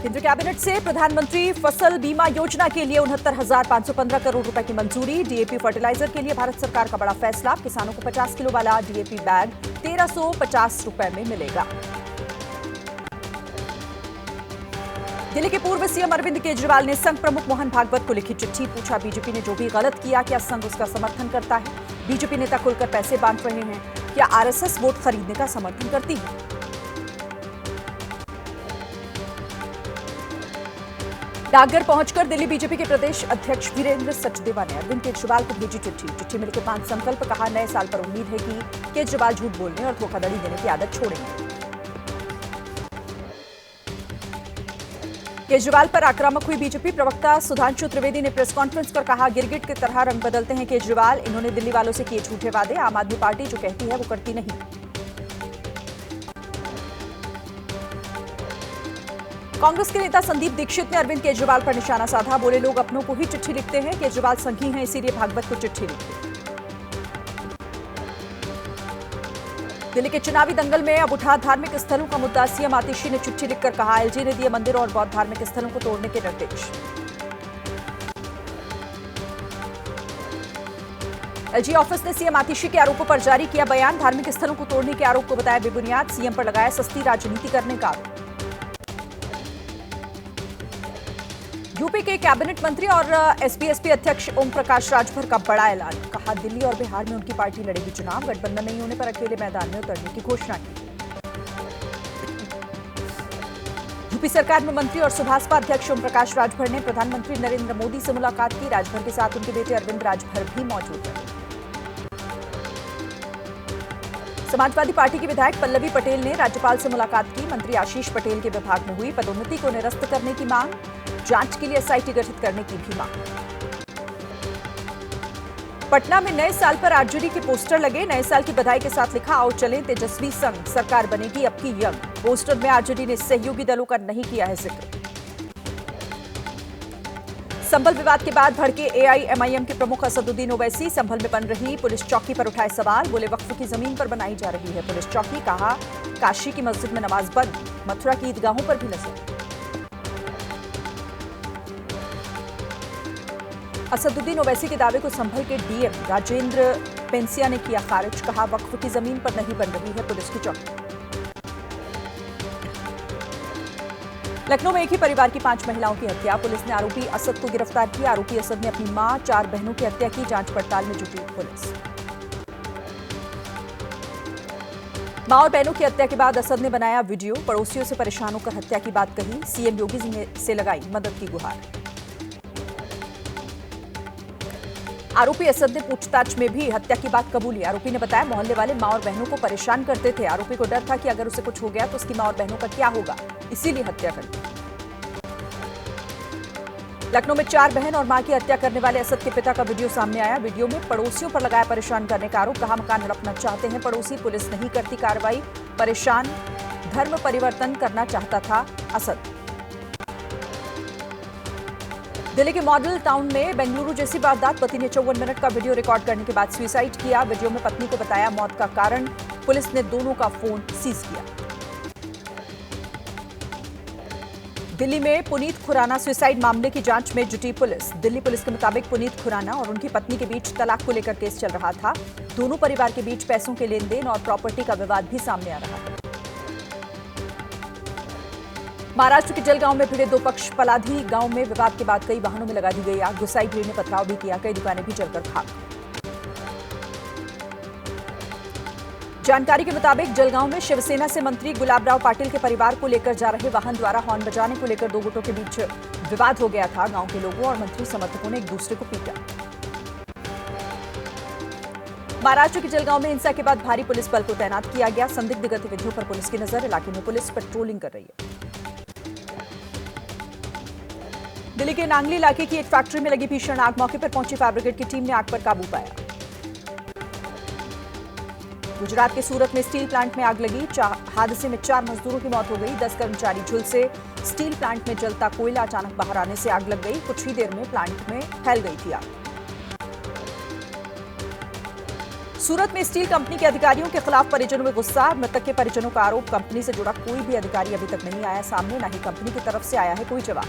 केंद्र कैबिनेट से प्रधानमंत्री फसल बीमा योजना के लिए 69,515 करोड़ रुपए की मंजूरी। डीएपी फर्टिलाइजर के लिए भारत सरकार का बड़ा फैसला। किसानों को 50 किलो वाला डीएपी बैग 1,350 रुपए में मिलेगा। दिल्ली के पूर्व सीएम अरविंद केजरीवाल ने संघ प्रमुख मोहन भागवत को लिखी चिट्ठी। पूछा, बीजेपी ने जो भी गलत किया, क्या संघ उसका समर्थन करता है? बीजेपी नेता खुलकर पैसे बांट रहे हैं, क्या आरएसएस वोट खरीदने का समर्थन करती है? डाकघर पहुंचकर दिल्ली बीजेपी के प्रदेश अध्यक्ष वीरेंद्र सचदेवा ने अरविंद केजरीवाल को भेजी चिट्ठी। चिट्ठी में लिखे 5 संकल्प। कहा, नए साल पर उम्मीद है कि केजरीवाल झूठ बोलने और धोखाधड़ी देने की आदत छोड़ेंगे। केजरीवाल पर आक्रामक हुई बीजेपी। प्रवक्ता सुधांशु त्रिवेदी ने प्रेस कॉन्फ्रेंस कर कहा, गिरगिट की तरह रंग बदलते हैं केजरीवाल। इन्होंने दिल्ली वालों से किए झूठे वादे। आम आदमी पार्टी जो कहती है वो करती नहीं। कांग्रेस के नेता संदीप दीक्षित ने अरविंद केजरीवाल पर निशाना साधा। बोले, लोग अपनों को ही चिट्ठी लिखते हैं, केजरीवाल संघी हैं, इसीलिए भागवत को चिट्ठी लिखी। दिल्ली के चुनावी दंगल में अब उठा धार्मिक स्थलों का मुद्दा। सीएम आतिशी ने चिट्ठी लिखकर कहा, एलजी ने दिए मंदिर और बौद्ध धार्मिक स्थलों को तोड़ने के निर्देश। एलजी ऑफिस ने सीएम आतिशी के आरोपों पर जारी किया बयान। धार्मिक स्थलों को तोड़ने के आरोप को बताया बेबुनियाद। सीएम पर लगाया सस्ती राजनीति करने का आरोप। यूपी के कैबिनेट मंत्री और एसपी अध्यक्ष ओम प्रकाश राजभर का बड़ा ऐलान। कहा, दिल्ली और बिहार में उनकी पार्टी लड़ेगी चुनाव। गठबंधन नहीं होने पर अकेले मैदान में उतरने की घोषणा की। यूपी सरकार में मंत्री और सुभाषपा अध्यक्ष ओम प्रकाश राजभर ने प्रधानमंत्री नरेंद्र मोदी से मुलाकात की। राजभर के साथ उनके बेटे अरविंद राजभर भी मौजूद रहे। समाजवादी पार्टी की विधायक पल्लवी पटेल ने राज्यपाल से मुलाकात की। मंत्री आशीष पटेल के विभाग में हुई पदोन्नति को निरस्त करने की मांग। जांच के लिए एसआईटी गठित करने की भी मांग। पटना में नए साल पर आरजेडी के पोस्टर लगे। नए साल की बधाई के साथ लिखा, आओ चले तेजस्वी संग, सरकार बनेगी अब की यंग। पोस्टर में आरजेडी ने सहयोगी दलों का नहीं किया है जिक्र। संभल विवाद के बाद भड़के एआईएमआईएम के प्रमुख असदुद्दीन ओवैसी। संभल में बन रही पुलिस चौकी पर उठाए सवाल। बोले, वक्फ की जमीन पर बनाई जा रही है पुलिस चौकी। कहा, काशी की मस्जिद में नमाज बंद, मथुरा की ईदगाहों पर भी नजर। असदुद्दीन ओवैसी के दावे को संभल के डीएम राजेंद्र पेंसिया ने किया खारिज। कहा, वक्फ की जमीन पर नहीं बन रही है पुलिस की चौकी। लखनऊ में एक ही परिवार की 5 महिलाओं की हत्या। पुलिस ने आरोपी असद को गिरफ्तार किया। आरोपी असद ने अपनी मां, 4 बहनों की हत्या की। जांच पड़ताल में जुटी पुलिस। मां और बहनों की हत्या के बाद असद ने बनाया वीडियो। पड़ोसियों से परेशान होकर हत्या की बात कही। सीएम योगी से लगाई मदद की गुहार। आरोपी असद ने पूछताछ में भी हत्या की बात कबूली। आरोपी ने बताया, मोहल्ले वाले मां और बहनों को परेशान करते थे। आरोपी को डर था कि अगर उसे कुछ हो गया तो उसकी मां और बहनों का क्या होगा, इसीलिए हत्या कर दी। लखनऊ में 4 बहन और मां की हत्या करने वाले असद के पिता का वीडियो सामने आया। वीडियो में पड़ोसियों पर लगाया परेशान करने का आरोप। कहा, मकान हड़पना चाहते हैं पड़ोसी, पुलिस नहीं करती कार्रवाई। परेशान, धर्म परिवर्तन करना चाहता था असद। दिल्ली के मॉडल टाउन में बेंगलुरु जैसी वारदात। पति ने 54 मिनट का वीडियो रिकॉर्ड करने के बाद सुसाइड किया। वीडियो में पत्नी को बताया मौत का कारण। पुलिस ने दोनों का फोन सीज किया। दिल्ली में पुनीत खुराना सुसाइड मामले की जांच में जुटी पुलिस। दिल्ली पुलिस के मुताबिक पुनीत खुराना और उनकी पत्नी के बीच तलाक को लेकर केस चल रहा था। दोनों परिवार के बीच पैसों के लेन देन और प्रॉपर्टी का विवाद भी सामने आ रहा है। महाराष्ट्र के जलगांव में भिड़े 2 पक्ष। पलाधी गांव में विवाद के बाद कई वाहनों में लगा दी गई आग। गुस्साई भीड़ ने पथराव भी किया। कई दुकानें भी जलकर खाक। जानकारी के मुताबिक जलगांव में शिवसेना से मंत्री गुलाबराव पाटिल के परिवार को लेकर जा रहे वाहन द्वारा हॉर्न बजाने को लेकर 2 गुटों के बीच विवाद हो गया था। गांव के लोगों और मंत्री समर्थकों ने एक दूसरे को पीटा। महाराष्ट्र के जलगांव में हिंसा के बाद भारी पुलिस बल को तैनात किया गया। संदिग्ध गतिविधियों पर पुलिस की नजर। इलाके में पुलिस पेट्रोलिंग कर रही है। दिल्ली के नांगली इलाके की एक फैक्ट्री में लगी भीषण आग। मौके पर पहुंची फायर ब्रिगेड की टीम ने आग पर काबू पाया। गुजरात के सूरत में स्टील प्लांट में आग लगी। हादसे में 4 मजदूरों की मौत हो गई। 10 कर्मचारी झुलसे। स्टील प्लांट में जलता कोयला अचानक बाहर आने से आग लग गई। कुछ ही देर में प्लांट में फैल गई थी आग। सूरत में स्टील कंपनी के अधिकारियों के खिलाफ परिजनों में गुस्सा। मृतक के परिजनों का आरोप, कंपनी से जुड़ा कोई भी अधिकारी अभी तक नहीं आया सामने, न ही कंपनी की तरफ से आया है कोई जवाब।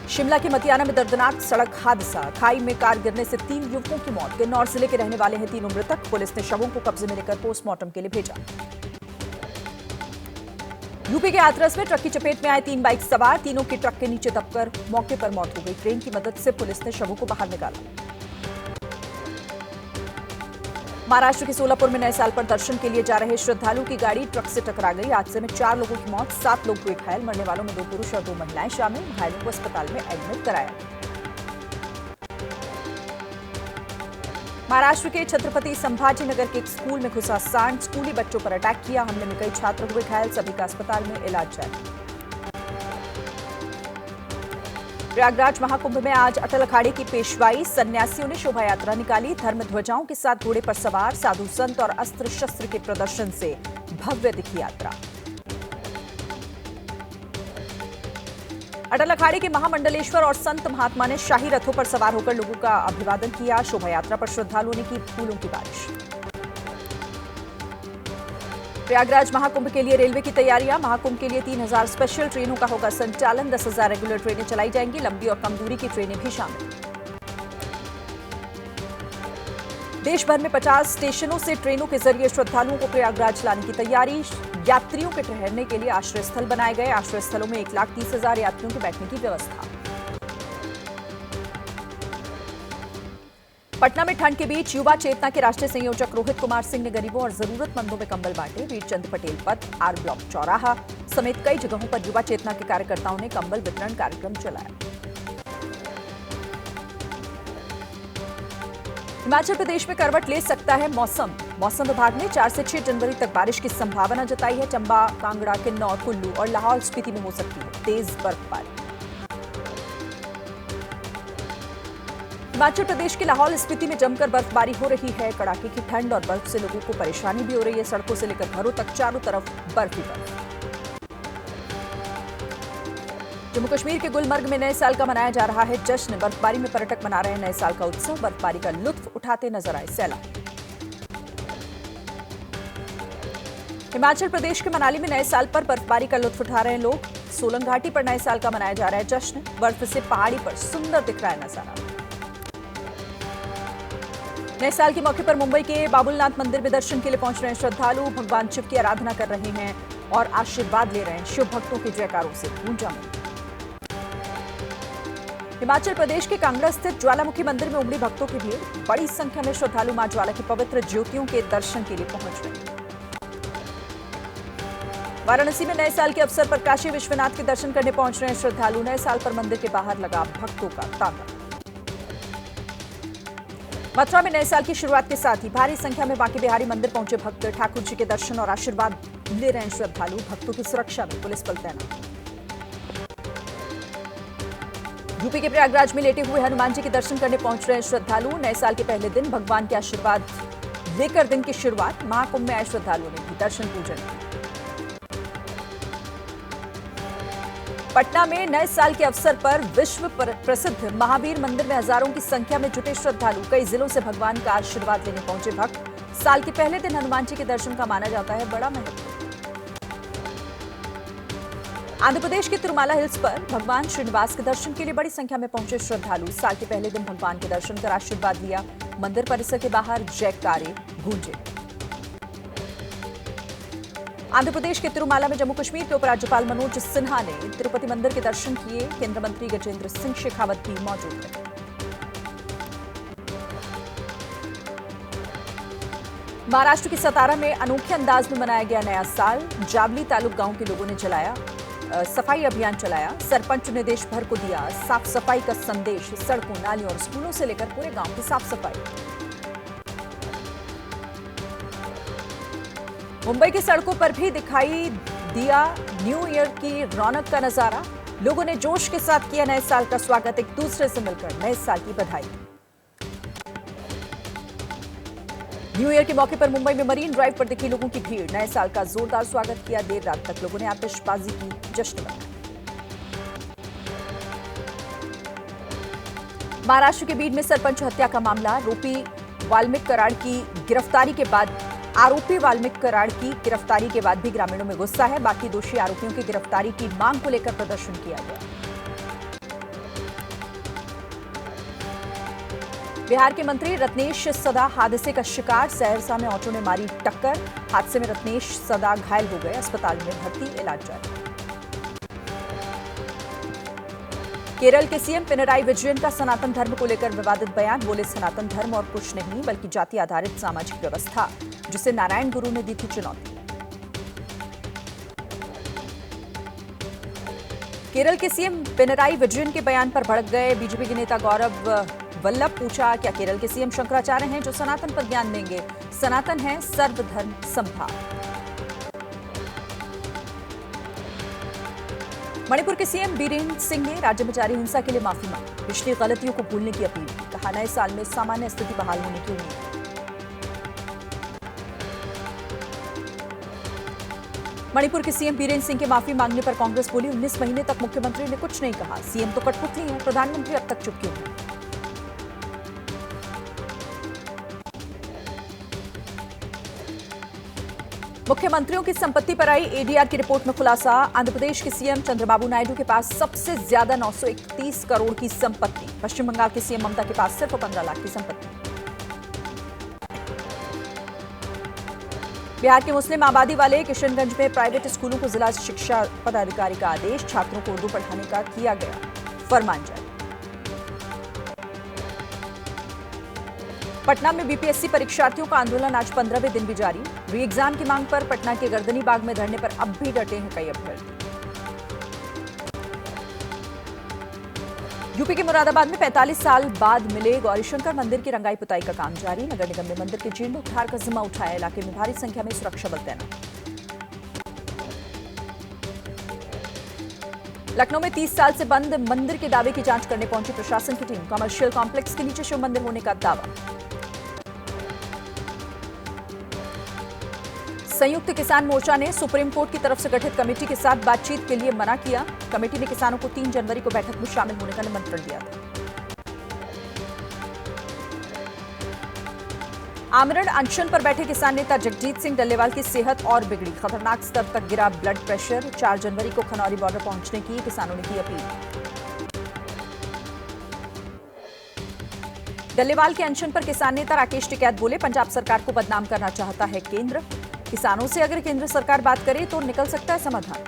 शिमला के मतियाना में दर्दनाक सड़क हादसा, खाई में कार गिरने से 3 युवकों की मौत। किन्नौर जिले के रहने वाले हैं तीनों मृतक। पुलिस ने शवों को कब्जे में लेकर पोस्टमार्टम के लिए भेजा। यूपी के हाथरस में ट्रक की चपेट में आए 3 बाइक सवार, तीनों की ट्रक के नीचे दबकर मौके पर मौत हो गई। क्रेन की मदद से पुलिस ने शवों को बाहर निकाला। महाराष्ट्र के सोलापुर में नए साल पर दर्शन के लिए जा रहे श्रद्धालुओं की गाड़ी ट्रक से टकरा गई। हादसे में 4 लोगों की मौत, 7 लोग हुए घायल। मरने वालों में 2 पुरुष और 2 महिलाएं शामिल। घायलों को अस्पताल में एडमिट कराया। महाराष्ट्र के छत्रपति संभाजीनगर के एक स्कूल में घुसा सांड, स्कूली बच्चों पर अटैक किया। हमले में कई छात्र हुए घायल, सभी का अस्पताल में इलाज जारी। प्रयागराज महाकुंभ में आज अटल अखाड़े की पेशवाई, सन्यासियों ने शोभा यात्रा निकाली। धर्म ध्वजाओं के साथ घोड़े पर सवार साधु संत और अस्त्र शस्त्र के प्रदर्शन से भव्य दिखी यात्रा। अटल अखाड़े के महामंडलेश्वर और संत महात्मा ने शाही रथों पर सवार होकर लोगों का अभिवादन किया। शोभा यात्रा पर श्रद्धालुओं ने की फूलों की बारिश। प्रयागराज महाकुंभ के लिए रेलवे की तैयारियां। महाकुंभ के लिए 3000 स्पेशल ट्रेनों का होगा संचालन। 10,000 रेगुलर ट्रेनें चलाई जाएंगी। लंबी और कम दूरी की ट्रेनें भी शामिल। देश भर में 50 स्टेशनों से ट्रेनों के जरिए श्रद्धालुओं को प्रयागराज लाने की तैयारी। यात्रियों के ठहरने के लिए आश्रय स्थल बनाए गए। आश्रय स्थलों में 1,30,000 यात्रियों के बैठने की व्यवस्था। पटना में ठंड के बीच युवा चेतना के राष्ट्रीय संयोजक रोहित कुमार सिंह ने गरीबों और जरूरतमंदों में कंबल बांटे। वीरचंद पटेल पथ, आर ब्लॉक चौराहा समेत कई जगहों पर युवा चेतना के कार्यकर्ताओं ने कंबल वितरण कार्यक्रम चलाया। हिमाचल प्रदेश में करवट ले सकता है मौसम। मौसम विभाग ने 4 से 6 जनवरी तक बारिश की संभावना जताई है। चंबा, कांगड़ा, किन्नौर, कुल्लू और लाहौल स्पीति में हो सकती है तेज बर्फबारी। हिमाचल प्रदेश के लाहौल स्पीति में जमकर बर्फबारी हो रही है। कड़ाके की ठंड और बर्फ से लोगों को परेशानी भी हो रही है। सड़कों से लेकर घरों तक चारों तरफ बर्फ ही बर्फ। जम्मू कश्मीर के गुलमर्ग में नए साल का मनाया जा रहा है जश्न। बर्फबारी में पर्यटक मना रहे हैं नए साल का उत्सव। बर्फबारी का लुत्फ उठाते नजर आए सैलानी। हिमाचल प्रदेश के मनाली में नए साल पर बर्फबारी का लुत्फ उठा रहे हैं लोग। सोलंग घाटी पर नए साल का मनाया जा रहा है जश्न। बर्फ से पहाड़ी पर सुंदर दिख रहा है नजारा। नए साल के मौके पर मुंबई के बाबुलनाथ मंदिर में दर्शन के लिए पहुंच रहे हैं श्रद्धालु। भगवान शिव की आराधना कर रहे हैं और आशीर्वाद ले रहे हैं। शिव भक्तों के जयकारों से गूंजा मंदिर। हिमाचल प्रदेश के कांगड़ा स्थित ज्वालामुखी मंदिर में उमड़ी भक्तों की भीड़। बड़ी संख्या में श्रद्धालु मां ज्वाला की पवित्र ज्योतियों के दर्शन के लिए पहुंच रहे हैं। वाराणसी में नए साल के अवसर पर काशी विश्वनाथ के दर्शन करने पहुंच रहे हैं श्रद्धालु। नए साल पर मंदिर के बाहर लगा भक्तों का तांता। मथुरा में नए साल की शुरुआत के साथ ही भारी संख्या में बांके बिहारी मंदिर पहुंचे भक्त। ठाकुर जी के दर्शन और आशीर्वाद ले रहे हैं श्रद्धालु। भक्तों की सुरक्षा में पुलिस बल तैनात। यूपी के प्रयागराज में लेटे हुए हनुमान जी के दर्शन करने पहुंच रहे हैं श्रद्धालु। नए साल के पहले दिन भगवान के आशीर्वाद लेकर दिन की शुरुआत। महाकुंभ में आए श्रद्धालुओं ने भी दर्शन पूजन किया। पटना में नए साल के अवसर पर विश्व प्रसिद्ध महावीर मंदिर में हजारों की संख्या में जुटे श्रद्धालु। कई जिलों से भगवान का आशीर्वाद लेने पहुंचे भक्त। साल के पहले दिन हनुमान जी के दर्शन का माना जाता है बड़ा महत्व। आंध्र प्रदेश के तिरुमाला हिल्स पर भगवान श्रीनिवास के दर्शन के लिए बड़ी संख्या में पहुंचे श्रद्धालु। साल के पहले दिन भगवान के दर्शन कर आशीर्वाद लिया। मंदिर परिसर के बाहर जयकारे गूंजे। आंध्र प्रदेश के तिरुमाला में जम्मू कश्मीर के उपराज्यपाल मनोज सिन्हा ने तिरुपति मंदिर के दर्शन किए। केंद्रीय मंत्री गजेंद्र सिंह शेखावत भी मौजूद रहे। महाराष्ट्र के सतारा में अनोखे अंदाज में मनाया गया नया साल। जावली तालुक गांव के लोगों ने चलाया सफाई अभियान चलाया। सरपंच ने देश भर को दिया साफ सफाई का संदेश। सड़कों, नालियों और स्कूलों से लेकर पूरे गांव की साफ सफाई। मुंबई की सड़कों पर भी दिखाई दिया न्यू ईयर की रौनक का नजारा। लोगों ने जोश के साथ किया नए साल का स्वागत। एक दूसरे से मिलकर नए साल की बधाई। न्यू ईयर के मौके पर मुंबई में मरीन ड्राइव पर दिखी लोगों की भीड़। नए साल का जोरदार स्वागत किया। देर रात तक लोगों ने आतिशबाजी की, जश्न मनाया। महाराष्ट्र के बीड में सरपंच हत्या का मामला। आरोपी वाल्मीकि कराड़ की गिरफ्तारी के बाद भी ग्रामीणों में गुस्सा है। बाकी दोषी आरोपियों की गिरफ्तारी की मांग को लेकर प्रदर्शन किया गया। बिहार के मंत्री रत्नेश सदा हादसे का शिकार। सहरसा में ऑटो ने मारी टक्कर। हादसे में रत्नेश सदा घायल हो गए, अस्पताल में भर्ती, इलाज जारी। केरल के सीएम पिनराई विजयन का सनातन धर्म को लेकर विवादित बयान। बोले, सनातन धर्म और कुछ नहीं बल्कि जाति आधारित सामाजिक व्यवस्था, जिसे नारायण गुरु ने दी थी चुनौती। केरल के सीएम पिनराई विजयन के बयान पर भड़क गए बीजेपी के नेता गौरव वल्लभ। पूछा, क्या केरल के सीएम शंकराचार्य हैं जो सनातन पर ज्ञान देंगे? सनातन है सर्वधर्म समभाव। मणिपुर के सीएम बीरेन सिंह ने राज्य में जारी हिंसा के लिए माफी मांगी। पिछली गलतियों को भूलने की अपील की। कहा, नए साल में सामान्य स्थिति बहाल होने की उम्मीद। मणिपुर के सीएम बीरेन सिंह के माफी मांगने पर कांग्रेस बोली, 19 महीने तक मुख्यमंत्री ने कुछ नहीं कहा। सीएम तो कठपुतली है, प्रधानमंत्री अब तक चुप क्यों है? मुख्यमंत्रियों की संपत्ति पर आई एडीआर की रिपोर्ट में खुलासा। आंध्र प्रदेश के सीएम चंद्रबाबू नायडू के पास सबसे ज्यादा 931 करोड़ की संपत्ति। पश्चिम बंगाल के सीएम ममता के पास सिर्फ 15 लाख की संपत्ति। बिहार के मुस्लिम आबादी वाले किशनगंज में प्राइवेट स्कूलों को जिला शिक्षा पदाधिकारी का आदेश। छात्रों को उर्दू पढ़ाने का किया गया फरमान जारी। पटना में बीपीएससी परीक्षार्थियों का आंदोलन आज 15वें दिन भी जारी। री एग्जाम की मांग पर पटना के गर्दनी बाग में धरने पर अब भी डटे हैं कई अभ्यर्थी। यूपी के मुरादाबाद में 45 साल बाद मिले गौरीशंकर मंदिर की रंगाई पुताई का काम जारी। नगर निगम ने मंदिर के जीर्णोद्धार का जिम्मा उठाया। इलाके में भारी संख्या में सुरक्षा बल तैनात। लखनऊ में 30 साल से बंद मंदिर के दावे की जांच करने पहुंची प्रशासन की टीम। कमर्शियल कॉम्प्लेक्स के नीचे शिव मंदिर होने का दावा। संयुक्त किसान मोर्चा ने सुप्रीम कोर्ट की तरफ से गठित कमेटी के साथ बातचीत के लिए मना किया। कमेटी ने किसानों को 3 जनवरी को बैठक में शामिल होने का निमंत्रण दिया था। आमरण अनशन पर बैठे किसान नेता जगजीत सिंह डल्लेवाल की सेहत और बिगड़ी। खतरनाक स्तर तक गिरा ब्लड प्रेशर। 4 जनवरी को खनौरी बॉर्डर पहुंचने की किसानों ने की अपील। डल्लेवाल के अनशन पर किसान नेता राकेश टिकैत बोले, पंजाब सरकार को बदनाम करना चाहता है केंद्र। किसानों से अगर केंद्र सरकार बात करे तो निकल सकता है समाधान।